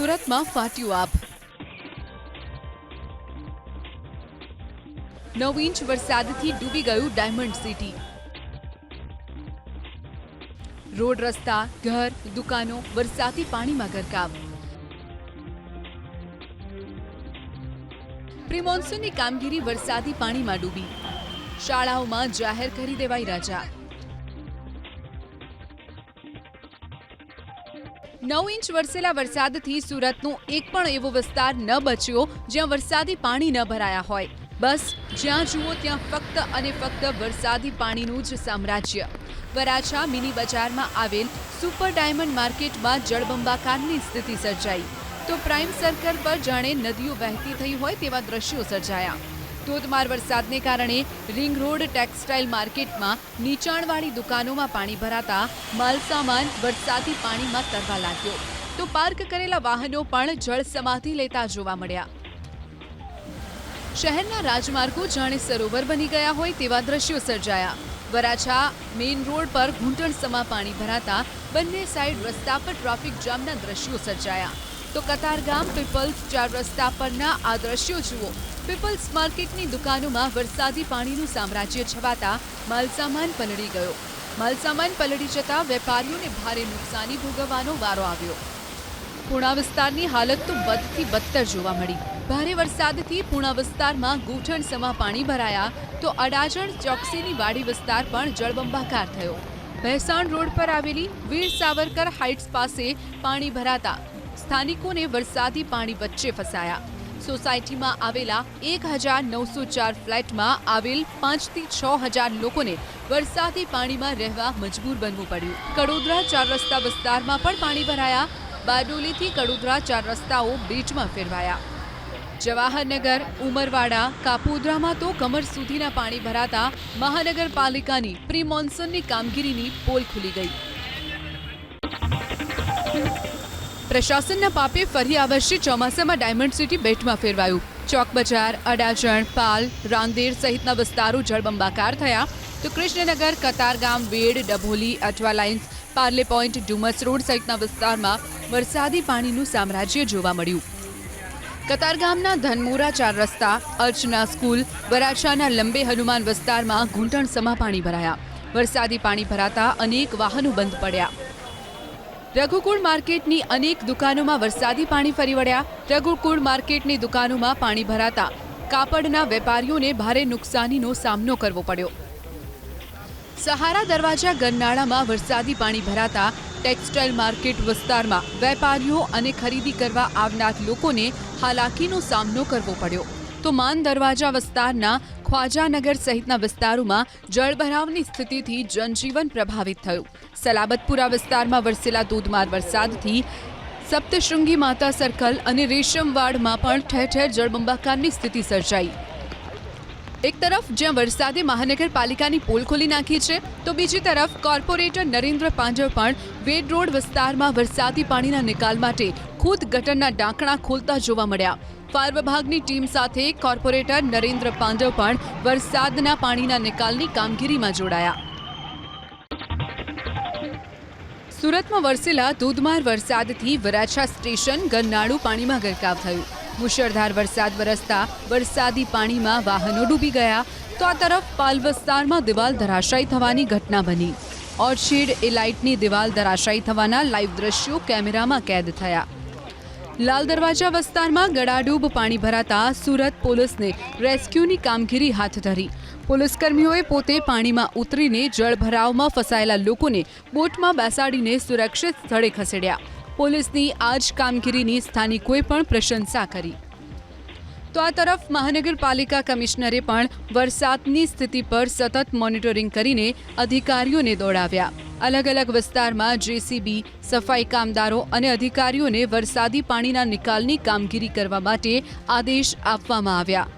સુરતમાં ફાટ્યું આભ। 9 ઇંચ વરસાદથી ડૂબી ગયું ડાયમંડ સિટી। રોડ રસ્તા, ઘર, દુકાનો વરસાદી પાણીમાં ગરકાવ। પ્રી મોન્સૂનની કામગીરી વરસાદી પાણીમાં ડૂબી। શાળાઓમાં જાહેર કરી દેવાઈ રજા। 9 ઇંચ વરસેલા વરસાદથી સુરતનો એક પણ એવો વિસ્તાર ન બચ્યો જ્યાં વરસાદી પાણી ન ભરાયા હોય। બસ જ્યાં જુઓ ત્યાં ફક્ત અને ફક્ત વરસાદી પાણીનું જ સામ્રાજ્ય। વરાછા મિની બજારમાં આવેલ સુપર ડાયમંડ માર્કેટમાં જળબંબાકારની સ્થિતિ સર્જાઈ તો પ્રાઇમ સર્કલ પર જાણે નદીઓ વહેતી થઈ હોય તેવા દ્રશ્યો સર્જાયા। ધોધમાર વરસાદને કારણે રિંગ રોડ ટેક્સટાઇલ માર્કેટમાં નીચાણવાળી દુકાનોમાં પાણી ભરાતા માલસામાન વરસાદી પાણીમાં તરવા લાગ્યો તો પાર્ક કરેલા વાહનો પણ જળ સમાધિ લેતા જોવા મળ્યા। શહેરના રાજમાર્ગો જાણે સરોવર બની ગયા હોય તેવા દ્રશ્યો સર્જાયા। વરાછા મેઇન રોડ પર ઘૂંટણસમા પાણી ભરાતા બંને સાઈડ રસ્તા પર ટ્રાફિક જામના દ્રશ્યો સર્જાયા તો કતારગામ પીપલ્સ 4 રસ્તા પરના આ દ્રશ્યો જુઓ। પીપલ્સ માર્કેટની દુકાનોમાં વરસાદી પાણીનું સામ્રાજ્ય છવાતા માલસામાન પલળી ગયો। માલસામાન પલળી જતા વેપારીઓને ભારે નુકસાની ભોગવવાનો વારો આવ્યો। પૂણા વિસ્તારની હાલત તો બદથી બદતર જોવા મળી। ભારે વરસાદથી પૂણા વિસ્તારમાં ઘૂંટણસમા પાણી ભરાયા તો અડાજણ ચોકસીની વાડી વિસ્તાર પણ જળબંબાકાર થયો। ભેસાણ રોડ પર આવેલી વીર સાવરકર હાઇટ્સ પાસે પાણી ભરાતા સ્થાનિકોને વરસાદી પાણી વચ્ચે ફસાયા। સોસાયટીમાં આવેલા 1904 ફ્લેટમાં આવેલ 5 થી 6000 લોકોને વરસાદી પાણીમાં રહેવા મજબૂર બનવું પડ્યું। કડોદરા 4 રસ્તા વિસ્તારમાં પણ પાણી ભરાયા। બારડોલીથી કડોદરા 4 રસ્તાઓ બેટમાં ફેરવાયા। જવાહરનગર, ઉમરવાડા, કાપોદ્રામાં તો કમર સુધીના પાણી ભરાતા મહાનગરપાલિકાની પ્રી મોન્સૂનની કામગીરીની પોલ ખુલી ગઈ। પ્રશાસનના પાપે ફરી આ વર્ષે ચોમાસામાં ડાયમંડ સિટી બેટમાં ફેરવાયું। ચોક બજાર, અડાજણ, પાલ, રાંદેર સહિતના વિસ્તારો જળબંબાકાર થયા તો Krishnanagar, Katargam, Ved, Dabholi, Athwa Lines, Parle Point, Dumas Road સહિતના વિસ્તારમાં વરસાદી પાણીનું સામ્રાજ્ય જોવા મળ્યું। કતારગામના ધનમોરા 4 રસ્તા, અર્ચના સ્કૂલ, વરાછાના લંબે હનુમાન વિસ્તારમાં ઘૂંટણસમા પાણી ભરાયા। વરસાદી પાણી ભરાતા અનેક વાહનો બંધ પડ્યા। રઘુકુળ માર્કેટની અનેક દુકાનોમાં વરસાદી પાણી ફરી વળ્યા। રઘુકુળ માર્કેટની દુકાનોમાં પાણી ભરાતા કાપડના વેપારીઓને ભારે નુકસાનીનો સામનો કરવો પડ્યો। સહારા દરવાજા ગરનાળામાં વરસાદી પાણી ભરાતા ટેક્સટાઇલ માર્કેટ વિસ્તારમાં વેપારીઓ અને ખરીદી કરવા આવનાર લોકોને હાલાકીનો સામનો કરવો પડ્યો તો માન દરવાજા વિસ્તારના ખ્વાજાનગર સહિતના વિસ્તારોમાં જળભરાવની સ્થિતિથી જનજીવન પ્રભાવિત થયું। સલાબતપુરા વિસ્તારમાં વરસેલા ધોધમાર વરસાદથી સપ્તશૃંગી માતા સર્કલ અને રેશમવાડમાં પણ ઠેર ઠેર જળબંબાકારની સ્થિતિ સર્જાઈ। એક તરફ જ્યાં વરસાદે મહાનગરપાલિકાની પોલ ખોલી નાખી છે તો બીજી તરફ કોર્પોરેટર નરેન્દ્ર પાંડવ પણ વેડ રોડ વિસ્તારમાં વરસાદી પાણીના નિકાલ માટે ખુદ ગટરના ઢાંકણા ખોલતા જોવા મળ્યા। ફાયર વિભાગની ટીમ સાથે કોર્પોરેટર નરેન્દ્ર પાંડવ પણ વરસાદના પાણીના નિકાલની કામગીરીમાં જોડાયા। સુરતમાં વરસેલા ધોધમાર વરસાદથી વરાછા સ્ટેશન ગરનાળું પાણીમાં ગરકાવ થયું। મુશળધાર વરસાદ વરસતા વરસાદી પાણીમાં વાહનો ડૂબી ગયા તો આ તરફ પાલ વિસ્તારમાં દિવાલ ધરાશાયી થવાની ઘટના બની। ઓર્ચિડ એલાઇટની દિવાલ ધરાશાયી થવાના લાઈવ દ્રશ્યો કેમેરામાં કેદ થયા। લાલ દરવાજા વિસ્તારમાં ગળાડૂબ પાણી ભરાતા સુરત પોલીસને રેસ્ક્યુની કામગીરી હાથ ધરી। પોલીસકર્મીઓએ પોતે પાણીમાં ઉતરીને જળભરાવમાં ફસાયેલા લોકોને બોટમાં બેસાડીને સુરક્ષિત સ્થળે ખસેડ્યા। પોલીસની આ જ કામગીરીની સ્થાનિકોએ પણ પ્રશંસા કરી તો આ તરફ મહાનગરપાલિકા કમિશનરે પણ વરસાદની સ્થિતિ પર સતત મોનિટરિંગ કરીને અધિકારીઓને દોડાવ્યા। અલગ અલગ વિસ્તારમાં જેસીબી, સફાઈ કામદારો અને અધિકારીઓને વરસાદી પાણીના નિકાલની કામગીરી કરવા માટે આદેશ આપવામાં આવ્યા।